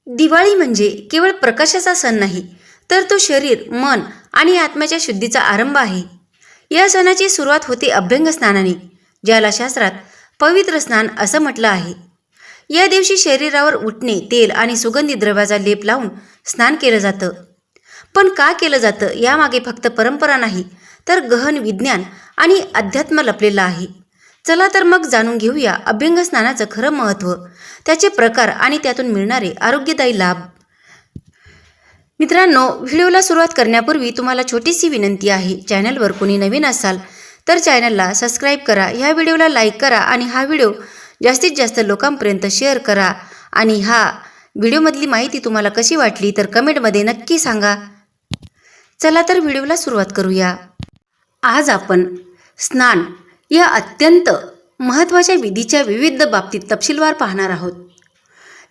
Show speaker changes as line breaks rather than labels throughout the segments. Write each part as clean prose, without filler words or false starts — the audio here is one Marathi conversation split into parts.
दिवाळी म्हणजे केवळ प्रकाशाचा सण नाही, तर तो शरीर, मन आणि आत्म्याच्या शुद्धीचा आरंभ आहे. या सणाची सुरुवात होते अभ्यंग स्नानाने, ज्याला शास्त्रात पवित्र स्नान असं म्हटलं आहे. या दिवशी शरीरावर उटणे, तेल आणि सुगंधी द्रव्याचा लेप लावून स्नान केलं जातं. पण का केलं जातं यामागे फक्त परंपरा नाही, तर गहन विज्ञान आणि अध्यात्म लपलेलं आहे. चला तर मग जाणून घेऊया अभ्यंग स्नानाचं खरं महत्त्व, त्याचे प्रकार आणि त्यातून मिळणारे आरोग्यदायी लाभ. मित्रांनो, व्हिडिओला सुरुवात करण्यापूर्वी तुम्हाला छोटीशी विनंती आहे. चॅनलवर कोणी नवीन असाल तर चॅनलला सबस्क्राईब करा, ह्या व्हिडिओला लाईक करा आणि हा व्हिडिओ जास्तीत जास्त लोकांपर्यंत शेअर करा. आणि व्हिडिओमधली माहिती तुम्हाला कशी वाटली तर कमेंटमध्ये नक्की सांगा. चला तर व्हिडिओला सुरुवात करूया. आज आपण स्नान या अत्यंत महत्त्वाच्या विधीच्या विविध बाबतीत तपशीलवार पाहणार आहोत.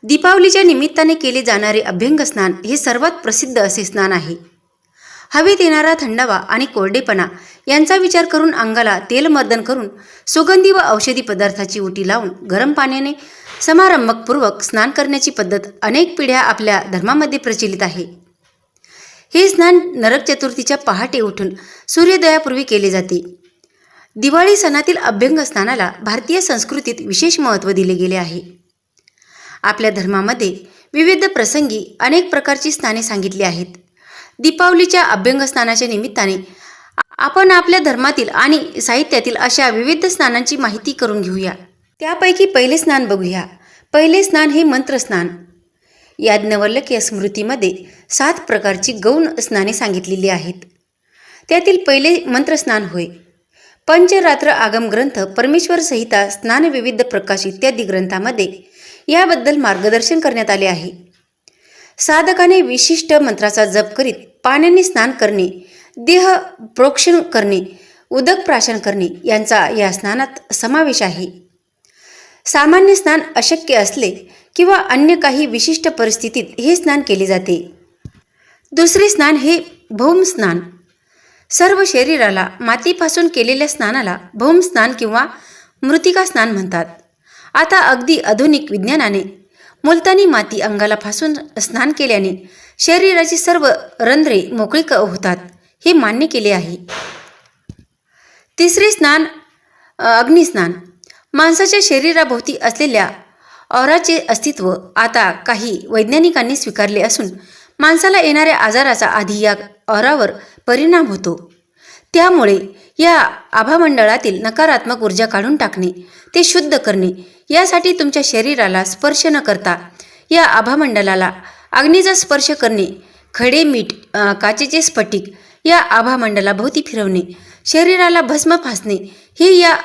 दीपावलीच्या निमित्ताने केले जाणारे अभ्यंग स्नान हे सर्वात प्रसिद्ध असे स्नान आहे. हवेत येणारा थंडावा आणि कोरडेपणा यांचा विचार करून अंगाला तेलमर्दन करून सुगंधी व औषधी पदार्थाची उटी लावून गरम पाण्याने समारंभपूर्वक स्नान करण्याची पद्धत अनेक पिढ्या आपल्या धर्मामध्ये प्रचलित आहे. हे स्नान नरक चतुर्थीच्या पहाटे उठून सूर्योदयापूर्वी केले जाते. दिवाळी सणातील अभ्यंग स्नानाला भारतीय संस्कृतीत विशेष महत्त्व दिले गेले आहे. आपल्या धर्मामध्ये विविध प्रसंगी अनेक प्रकारची स्नाने सांगितली आहेत. दीपावलीच्या अभ्यंग स्नानाच्या निमित्ताने आपण आपल्या धर्मातील आणि साहित्यातील अशा विविध स्नानांची माहिती करून घेऊया. त्यापैकी पहिले स्नान बघूया. पहिले स्नान हे मंत्रस्नान. याज्ञवल्क्य स्मृतीमध्ये 7 प्रकारची गौण स्नाने सांगितलेली आहेत. त्यातील पहिले मंत्रस्नान होय. पंचरात्र आगम ग्रंथ, परमेश्वर संहिता, स्नान विविध प्रकाश इत्यादी ग्रंथामध्ये याबद्दल मार्गदर्शन करण्यात आले आहे. साधकाने विशिष्ट मंत्राचा जप करीत पाण्याने स्नान करणे, देह प्रोक्षण करणे, उदक प्राशन करणे यांचा या स्नानात समावेश आहे. सामान्य स्नान अशक्य असले किंवा अन्य काही विशिष्ट परिस्थितीत हे स्नान केले जाते. दुसरे स्नान हे भौम स्नान. सर्व शरीराला मातीपासून केलेल्या स्नानाला भौम स्नान किंवा मृतिका स्नान म्हणतात. आता अगदी आधुनिक विज्ञानाने मुलतानी माती अंगाला फासून स्नान केल्याने शरीराची सर्व रंध्रे मोकळी होतात हे मान्य केले आहे. तिसरे स्नान अग्निस्नान. माणसाच्या शरीराभोवती असलेल्या ऑराचे अस्तित्व आता काही वैज्ञानिकांनी स्वीकारले असून माणसाला येणाऱ्या आजाराचा आधी या ऑरावर परिणाम होतो. त्यामुळे या आभामंडळातील नकारात्मक ऊर्जा काढून टाकणे, ते शुद्ध करणे यासाठी तुमच्या शरीराला स्पर्श न करता या आभामंडलाला अग्नीचा स्पर्श करणे, खडे मीठ, काचेचे स्फटिक या आभामंडलाभोवती फिरवणे, शरीराला भस्म फासणे हे या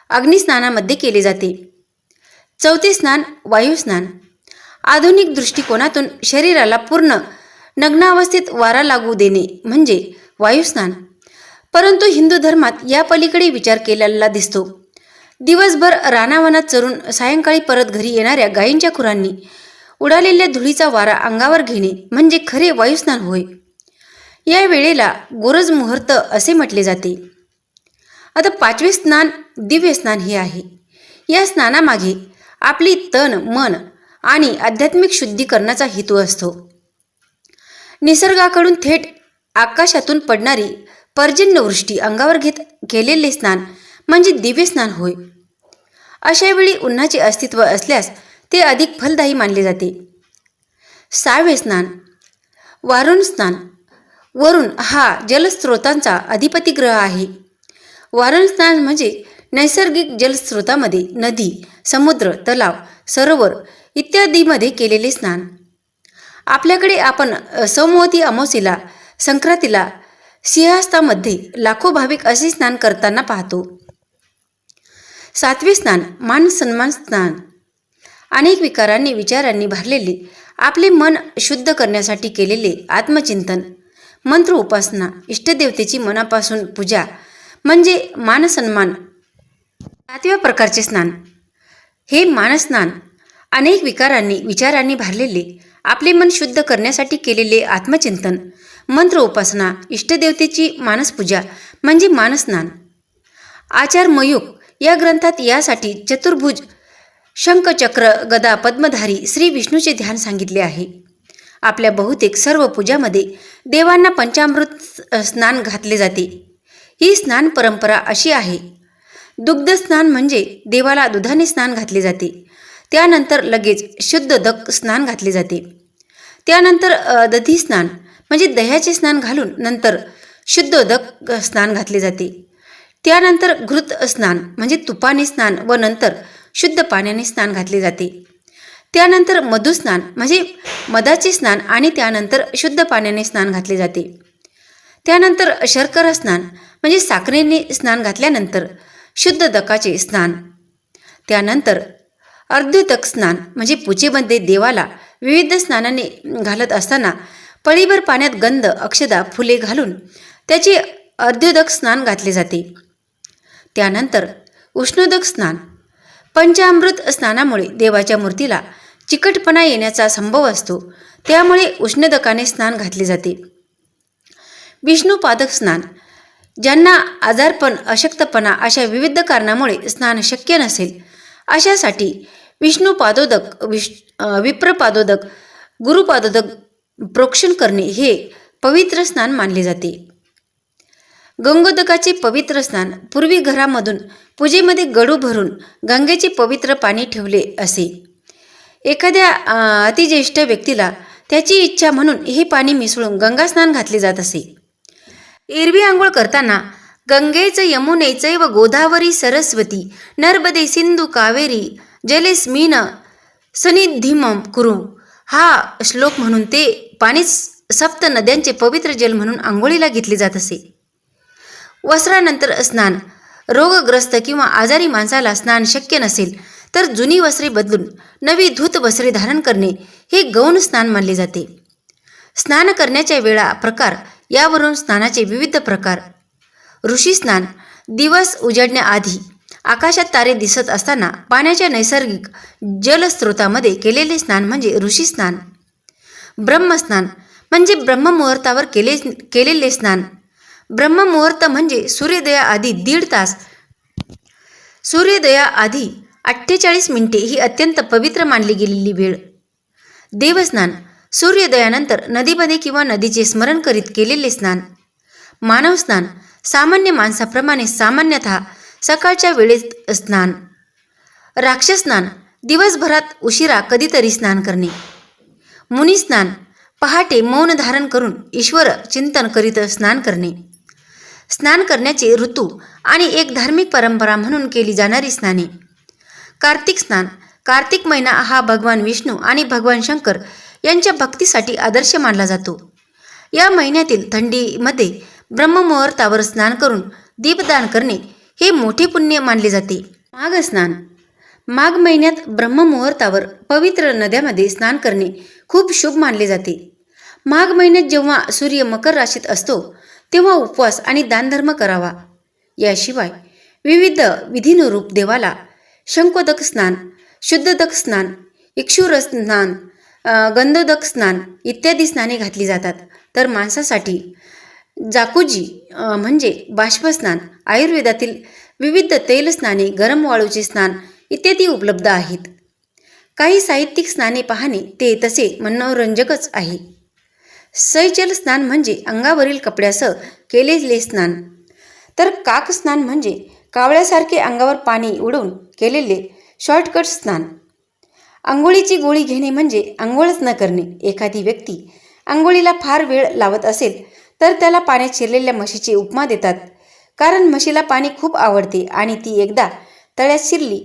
अग्निस्नानामध्ये केले जाते. चौथे स्नान वायुस्नान. आधुनिक दृष्टिकोनातून शरीराला पूर्ण नग्नावस्थेत वारा लागू देणे म्हणजे वायुस्नान. परंतु हिंदू धर्मात या पलीकडे विचार केलेला दिसतो. दिवसभर रानावनात चरून सायंकाळी परत घरी येणाऱ्या गायींच्या खुरांनी उडालेल्या धुळीचा वारा अंगावर घेणे म्हणजे खरे वायुस्नान होय. या वेळेला गोरज मुहूर्त असे म्हटले जाते. आता पाचवे स्नान दिव्य स्नान हे आहे. या स्नानामागे आपली तन, मन आणि आध्यात्मिक शुद्धीकरणाचा हेतू असतो. निसर्गाकडून थेट आकाशातून पडणारी पर्जन्यवृष्टी अंगावर घेत केलेले स्नान म्हणजे दिव्य स्नान होय. अशा वेळी उन्हाचे अस्तित्व असल्यास ते अधिक फलदायी मानले जाते. 6वे स्नान वारुण स्नान. वरुण हा जलस्रोतांचा अधिपती ग्रह आहे. वारुण स्नान म्हणजे नैसर्गिक जलस्रोतामध्ये नदी, समुद्र, तलाव, सरोवर इत्यादीमध्ये केलेले स्नान. आपल्याकडे आपण सोमवती अमावास्येला, संक्रांतीला, सिंहस्थामध्ये लाखो भाविक असे स्नान करताना पाहतो. 7वे स्नान मान सन्मान स्नान. अनेक विचारांनी भरलेले आपले मन शुद्ध करण्यासाठी केलेले आत्मचिंतन, मंत्र उपासना, इष्टदेवतेची मनापासून पूजा म्हणजे मानसन्मान. 7व्या प्रकारचे स्नान हे मानस्नान. अनेक विचारांनी भरलेले आपले मन शुद्ध करण्यासाठी केलेले आत्मचिंतन, मंत्र उपासना, इष्टदेवतेची मानसपूजा म्हणजे मानस्नान. आचार मयूख या ग्रंथात यासाठी चतुर्भुज शंखचक्र गदा पद्मधारी श्री विष्णूचे ध्यान सांगितले आहे. आपल्या बहुतेक सर्व पूजामध्ये देवांना पंचामृत स्नान घातले जाते. ही स्नान परंपरा अशी आहे. दुग्ध स्नान म्हणजे देवाला दुधाने स्नान घातले जाते. त्यानंतर लगेच शुद्ध दक स्नान घातले जाते. त्यानंतर दधी स्नान म्हणजे दह्याचे स्नान घालून नंतर शुद्ध दक स्नान घातले जाते. त्यानंतर घृत स्नान म्हणजे तुपाने स्नान व नंतर शुद्ध पाण्याने स्नान घातले जाते. त्यानंतर मधुस्नान म्हणजे मधाचे स्नान आणि त्यानंतर शुद्ध पाण्याने स्नान घातले जाते. त्यानंतर शर्करा स्नान म्हणजे साखरेने स्नान घातल्यानंतर शुद्ध दकाचे स्नान. त्यानंतर अर्ध्योदक स्नान म्हणजे पूजेमध्ये देवाला विविध स्नानाने घालत असताना पळीभर पाण्यात गंध, अक्षदा, फुले घालून त्याचे अर्ध्योदक स्नान घातले जाते. त्यानंतर उष्णोदक स्नान. पंचामृत स्नानामुळे देवाच्या मूर्तीला चिकटपणा येण्याचा संभव असतो, त्यामुळे उष्णोदकाने स्नान घातले जाते. विष्णुपादक स्नान. ज्यांना आजारपण, अशक्तपणा अशा विविध कारणामुळे स्नान शक्य नसेल अशासाठी विष्णुपादोदक, विप्रपादोदक, गुरुपादोदक प्रोक्षण करणे हे पवित्र स्नान मानले जाते. गंगोदकाचे पवित्र स्नान. पूर्वी घरामधून पूजेमध्ये गडू भरून गंगेचे पवित्र पाणी ठेवले असे. एखाद्या अतिज्येष्ठ व्यक्तीला त्याची इच्छा म्हणून हे पाणी मिसळून गंगा स्नान घातले जात असे. एरवी आंघोळ करताना गंगेच यमुनेचे व गोदावरी सरस्वती नर्मदे सिंधू कावेरी जलेस्मिन सन्निधिमं कुरु हा श्लोक म्हणून ते पाणीच सप्त नद्यांचे पवित्र जल म्हणून आंघोळीला घेतले जात असे. वस्त्रानंतर स्नान. रोगग्रस्त किंवा आजारी माणसाला स्नान शक्य नसेल तर जुनी वस्त्रे बदलून नवी धूत वस्त्रे धारण करणे हे गौण स्नान मानले जाते. स्नान करण्याच्या वेळा, प्रकार यावरून स्नानाचे विविध प्रकार. ऋषी स्नान. दिवस उजडण्याआधी आकाशात तारे दिसत असताना पाण्याच्या नैसर्गिक जलस्रोतामध्ये केलेले स्नान म्हणजे ऋषी स्नान. ब्रह्मस्नान म्हणजे ब्रह्ममुहूर्तावर केलेले स्नान. ब्रह्ममुहूर्त म्हणजे सूर्योदयाआधी 1.5 तास. सूर्योदयाआधी 48 मिनिटे ही अत्यंत पवित्र मानली गेलेली वेळ. देवस्नान. सूर्योदयानंतर नदीमध्ये किंवा नदीचे स्मरण करीत केलेले स्नान. मानव स्नान. सामान्य माणसाप्रमाणे सामान्यतः सकाळच्या वेळेत स्नान. राक्षस स्नान. दिवसभरात उशिरा कधीतरी स्नान करणे. मुनी स्नान. पहाटे मौन धारण करून ईश्वर चिंतन करीत स्नान करणे. स्नान करण्याचे ऋतू आणि एक धार्मिक परंपरा म्हणून केली जाणारी स्नाने. कार्तिक स्नान. कार्तिक महिना हा भगवान विष्णू आणि भगवान शंकर यांच्या भक्तीसाठी आदर्श मानला जातो. या महिन्यातील थंडीमध्ये ब्रह्ममुहूर्तावर स्नान करून दीपदान करणे हे मोठे पुण्य मानले जाते. माघ स्नान. माघ महिन्यात ब्रह्ममुहूर्तावर पवित्र नद्यामध्ये स्नान करणे खूप शुभ मानले जाते. माघ महिन्यात जेव्हा सूर्य मकर राशीत असतो तेव्हा उपवास आणि दानधर्म करावा. याशिवाय विविध विधीनुरूप देवाला शंखोदक स्नान, शुद्धोदक स्नान, इक्षुर स्नान, गंधोदक स्नान इत्यादी स्नाने घातली जातात. तर माणसासाठी जाकुजी म्हणजे बाष्पस्नान, आयुर्वेदातील विविध तेल स्नाने, गरम वाळूचे स्नान इत्यादी उपलब्ध आहेत. काही साहित्यिक स्नाने पाहणे ते तसे मनोरंजकच आहे. शैचल स्नान म्हणजे अंगावरील कपड्यासह केलेले स्नान. तर काक स्नान म्हणजे कावळ्यासारखे अंगावर पाणी उडवून केलेले शॉर्टकट स्नान. आंघोळीची गोळी घेणे म्हणजे आंघोळच न करणे. एखादी व्यक्ती आंघोळीला फार वेळ लावत असेल तर त्याला पाण्यात शिरलेल्या म्हशीची उपमा देतात, कारण म्हशीला पाणी खूप आवडते आणि ती एकदा तळ्यात शिरली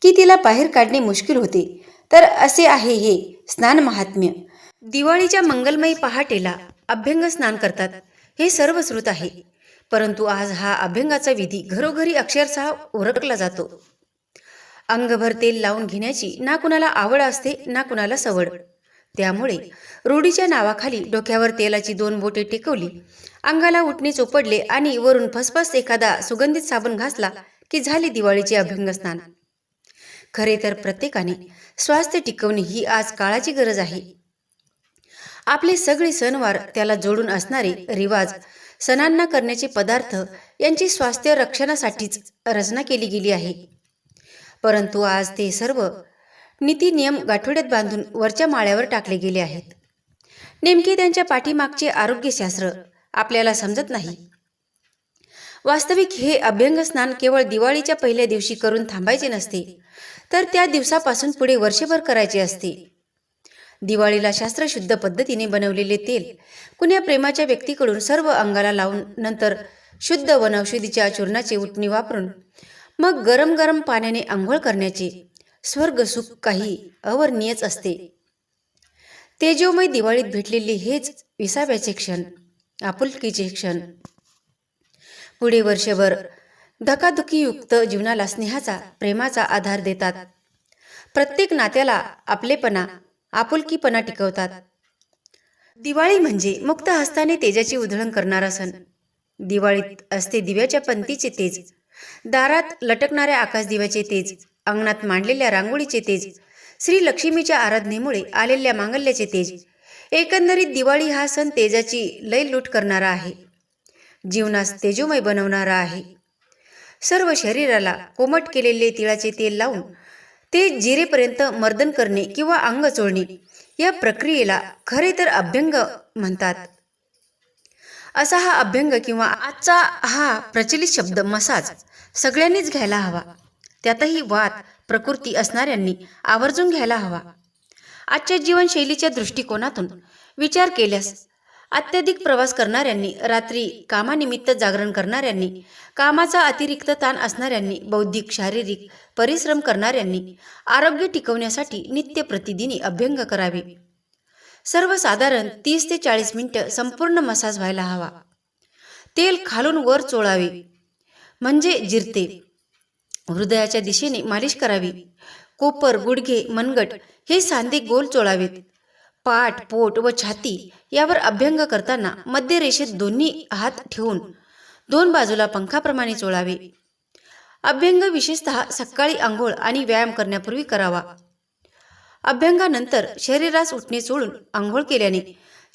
की तिला बाहेर काढणे मुश्किल होते. तर असे आहे हे स्नान महात्म्य. दिवाळीच्या मंगलमयी पहाटेला अभ्यंग स्नान करतात हे सर्व श्रुत आहे, परंतु आज हा अभ्यंगाचा विधी घरोघरी अक्षरशः उरकला जातो. अंगभर तेल लावून घेण्याची ना कुणाला आवड असते ना कुणाला सवड. त्यामुळे रूढीच्या नावाखाली डोक्यावर तेलाची 2 बोटे टेकवली, अंगाला उठणे चोपडले आणि वरून फसफस एखादा सुगंधित साबण घासला की झाले दिवाळीचे अभ्यंग स्नान. खरे तर प्रत्येकाने स्वास्थ्य टिकवणे ही आज काळाची गरज आहे. आपले सगळे सणवार, त्याला जोडून असणारे रिवाज, सणांना करण्याचे पदार्थ यांची स्वास्थ्य रक्षणासाठीच रचना केली गेली आहे. परंतु आज ते सर्व नीती नियम गाठोड्यात बांधून वरच्या माळ्यावर टाकले गेले आहेत. नेमके त्यांच्या पाठीमागचे आरोग्यशास्त्र आपल्याला समजत नाही. वास्तविक हे अभ्यंग स्नान केवळ दिवाळीच्या पहिल्या दिवशी करून थांबायचे नसते, तर त्या दिवसापासून पुढे वर्षभर करायचे असते. दिवाळीला शास्त्रशुद्ध पद्धतीने बनवलेले तेल कुण्या प्रेमाच्या व्यक्तीकडून सर्व अंगाला लावून नंतर शुद्ध वनौषधीच्या चूर्णाचे उटणी वापरून मग गरम गरम पाण्याने आंघोळ करण्याचे स्वर्ग सुख काही अवर्णनीयच असते. तेजोमय दिवाळीत भेटलेले हेच विसाव्याचे क्षण, आपुलकीचे क्षण पुढे वर्षभर धकाधकीयुक्त जीवनाला स्नेहाचा, प्रेमाचा आधार देतात. प्रत्येक नात्याला आपलेपणा, आपुलकीपणा टिकवतात. दिवाळी म्हणजे मुक्त हस्ताने तेजाची उधळण करणारा सण. दिवाळीत असते दिव्याच्या पंतीचे तेज, दारात लटकणाऱ्या आकाशदिव्याचे तेज, अंगणात मांडलेल्या रांगोळीचे तेज, श्री लक्ष्मीच्या आराधनेमुळे आलेल्या मांगल्याचे तेज. एकंदरीत दिवाळी हा सण तेजाची लय लूट करणारा आहे, जीवनास तेजोमय बनवणारा आहे. सर्व शरीराला कोमट केलेले तिळाचे तेल लावून ते जिरेपर्यंत मर्दन करणे किंवा अंग चोळणे या प्रक्रियेला खरे तर अभ्यंग म्हणतात. असा हा अभ्यंग किंवा आजचा हा प्रचलित शब्द मसाज सगळ्यांनीच घ्यायला हवा. त्यातही वात प्रकृती असणाऱ्यांनी आवर्जून घ्यायला हवा. आजच्या जीवनशैलीच्या दृष्टिकोनातून विचार केल्यास अत्यधिक प्रवास करणाऱ्यांनी, रात्री कामानिमित्त जागरण करणाऱ्यांनी, कामाचा अतिरिक्त ताण असणाऱ्यांनी, बौद्धिक शारीरिक परिश्रम करणाऱ्यांनी आरोग्य टिकवण्यासाठी नित्य प्रतिदिनी अभ्यंग करावे. सर्वसाधारण 30 ते 40 मिनिटं संपूर्ण मसाज व्हायला हवा. तेल खालून वर चोळावे म्हणजे जिरते. हृदयाच्या दिशेने मालिश करावी. कोपर, गुडघे, मनगट हे सांधे गोल चोळावेत. पाठ, पोट व छाती यावर अभ्यंग करताना मध्य रेषेत दोन्ही हात ठेवून दोन बाजूला पंखाप्रमाणे चोळावे. अभ्यंग विशेषतः सकाळी आंघोळ आणि व्यायाम करण्यापूर्वी करावा. अभ्यंगानंतर शरीरास उठणे चोळून आंघोळ केल्याने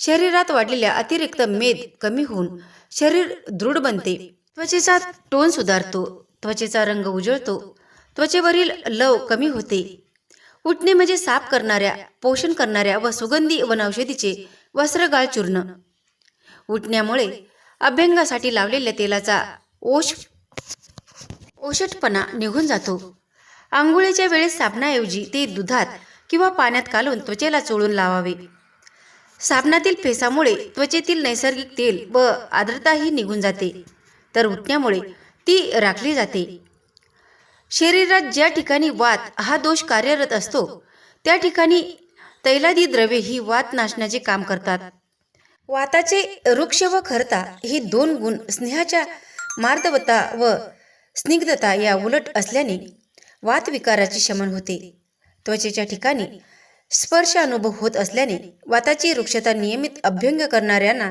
शरीरात वाढलेल्या अतिरिक्त मेद कमी होऊन शरीर दृढ बनते. त्वचेचा टोन सुधारतो, त्वचेचा रंग उजळतो, त्वचेवरील लव कमी होते. उटणे म्हणजे साफ करणाऱ्या, पोषण करणाऱ्या व सुगंधी वनौषधीचे वस्त्रगाळ चूर्ण. उटण्यामुळे अभ्यंगासाठी लावलेल्या तेलाचा ओशटपणा निघून जातो. आंघोळीच्या वेळेस साबणाऐवजी ते दुधात किंवा पाण्यात कालवून त्वचेला चोळून लावावे. साबणातील फेसामुळे त्वचेतील नैसर्गिक तेल व आर्द्रताही निघून जाते, तर उटण्यामुळे ती राखली जाते. शरीरात ज्या ठिकाणी वात हा दोष कार्यरत असतो त्या ठिकाणी तैलादी द्रव्ये ही वात नाशण्याचे काम करतात. वाताचे वृक्ष व खरता ही दोन गुण स्नेहाच्या मार्दवता व स्निग्धता या उलट असल्याने वातविकाराचे शमन होते. त्वचेच्या ठिकाणी स्पर्श अनुभव होत असल्याने वाताची वृक्षता नियमित अभ्यंग करणाऱ्यांना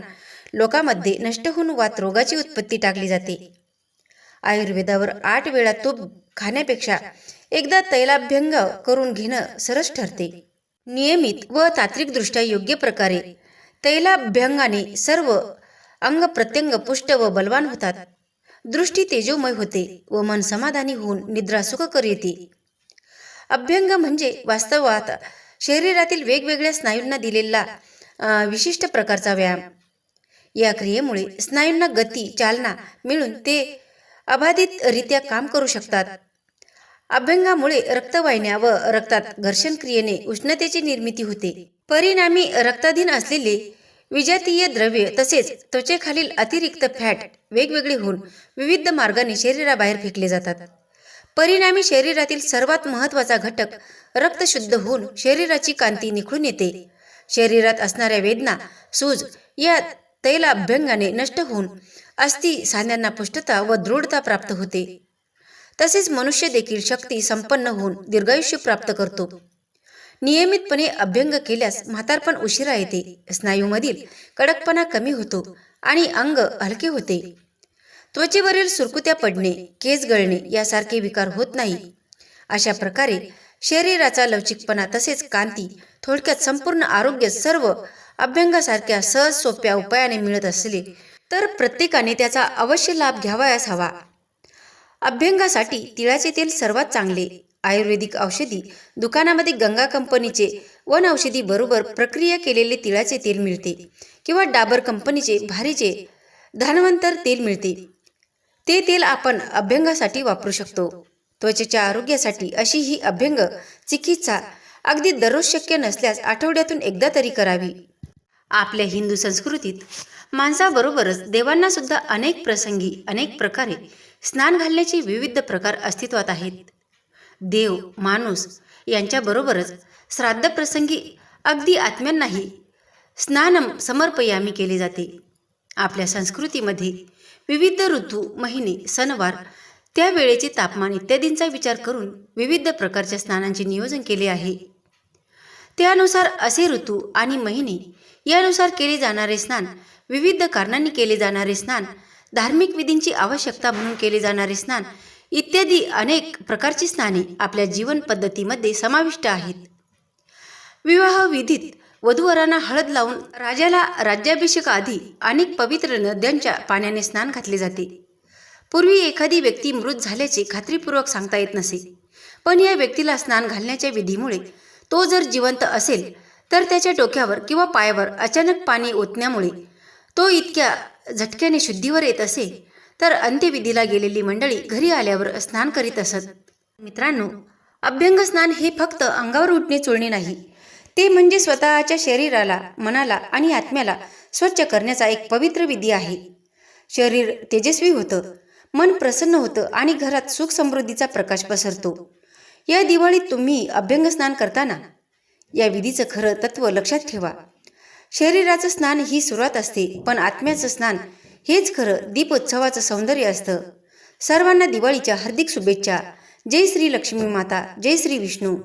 लोकांमध्ये नष्ट होऊन वात रोगाची उत्पत्ती टाकली जाते. आयुर्वेदावर 8 वेळा तूप खाण्यापेक्षा एकदा तैलाभ्यंग करून घेणं सरस ठरते. नियमित व तांत्रिकदृष्ट्या योग्य प्रकारे तैलाभ्यंगाने सर्व अंग प्रत्यंग पुष्ट व बलवान होतात. दृष्टी तेजोमय होते व मन समाधानी होऊन निद्रा सुखकर येते. अभ्यंग म्हणजे वास्तवात शरीरातील वेगवेगळ्या स्नायूंना दिलेला विशिष्ट प्रकारचा व्यायाम. या क्रियेमुळे स्नायूंना गती, चालना मिळून ते अबाधितरित्या काम करू शकतात. अभ्यंगामुळे रक्तवाहिन्या व रक्तात घर्षण क्रियेने उष्णतेची निर्मिती होते. परिणामी रक्ताधीन असलेले विजातीय द्रव्य तसेच त्वचेखालील अतिरिक्त फॅट वेगवेगळे होऊन विविध मार्गाने शरीराबाहेर फेकले जातात. परिणामी शरीरातील सर्वात महत्त्वाचा घटक रक्त शुद्ध होऊन शरीराची कांती निखळून येते. शरीरात असणाऱ्या वेदना, सूज या तैलाभ्यंगाने नष्ट होऊन अस्थि सांध्यांना पुष्टता व दृढता प्राप्त होते. तसेच मनुष्य देखील शक्ती संपन्न होऊन दीर्घायुष्य प्राप्त करतो. नियमितपणे अभ्यंग केल्यास म्हातारपण उशिरा येते, स्नायूमधील कडकपणा कमी होतो आणि अंग हलके होते. त्वचेवरील सुरकुत्या पडणे, केस गळणे यासारखे विकार होत नाही. अशा प्रकारे शरीराचा लवचिकपणा तसेच कांती, थोडक्यात संपूर्ण आरोग्य सर्व अभ्यंगासारख्या सहज सोप्या उपायाने मिळत असले तर प्रत्येकाने त्याचा अवश्य लाभ घ्यावयास हवा. अभ्यंगासाठी तिळाचे तेल सर्वात चांगले आयुर्वेदिक औषधी दुकानामध्ये गंगा कंपनीचे वन औषधी बरोबर प्रक्रिया केलेले तिळाचे तेल मिळते किंवा डाबर कंपनीचे भारीचे धन्वंतर तेल मिळते. ते तेल आपण अभ्यंगासाठी वापरू शकतो. त्वचेच्या आरोग्यासाठी अशी ही अभ्यंग चिकित्सा अगदी दररोज शक्य नसल्यास आठवड्यातून एकदा तरी करावी. आपल्या हिंदू संस्कृतीत माणसाबरोबरच देवांना सुद्धा अनेक प्रसंगी अनेक प्रकारे स्नान घालण्याचे विविध प्रकार अस्तित्वात आहेत. देव माणूस यांच्याबरोबरच श्राद्ध प्रसंगी अगदी आत्म्यांनाही स्नानम समर्पयामी केले जाते. आपल्या संस्कृतीमध्ये विविध ऋतू महिने सणवार त्या वेळेचे तापमान इत्यादींचा विचार करून विविध प्रकारच्या स्नानांचे नियोजन केले आहे. त्यानुसार असे ऋतू आणि महिने यानुसार केले जाणारे स्नान, विविध कारणांनी केले जाणारे स्नान, धार्मिक विधींची आवश्यकता म्हणून केले जाणारे स्नान इत्यादी अनेक प्रकारची स्नाने आपल्या जीवन पद्धतीमध्ये समाविष्ट आहेत. विवाह विधीत वधूवरांना हळद लावून राजाला राज्याभिषेकाआधी अनेक पवित्र नद्यांच्या पाण्याने स्नान घातले जाते. पूर्वी एखादी व्यक्ती मृत झाल्याचे खात्रीपूर्वक सांगता येत नसे, पण या व्यक्तीला स्नान घालण्याच्या विधीमुळे तो जर जिवंत असेल तर त्याच्या डोक्यावर किंवा पायावर अचानक पाणी ओतण्यामुळे तो इतक्या झटक्याने शुद्धीवर येत असे, तर अंत्यविधीला गेलेली मंडळी घरी आल्यावर स्नान करीत असत. मित्रांनो, अभ्यंग स्नान हे फक्त अंगावर उठणे चोळणे नाही, ते म्हणजे स्वतःच्या शरीराला, मनाला आणि आत्म्याला स्वच्छ करण्याचा एक पवित्र विधी आहे. शरीर तेजस्वी होतं, मन प्रसन्न होतं आणि घरात सुख समृद्धीचा प्रकाश पसरतो. या दिवाळीत तुम्ही अभ्यंग स्नान करताना या विधीचं खरं तत्त्व लक्षात ठेवा. शरीराचं स्नान ही सुरुवात असते, पण आत्म्याचं स्नान हेच खरं दीपोत्सवाचं सौंदर्य असतं. सर्वांना दिवाळीच्या हार्दिक शुभेच्छा. जय श्री लक्ष्मी माता, जय श्री विष्णू.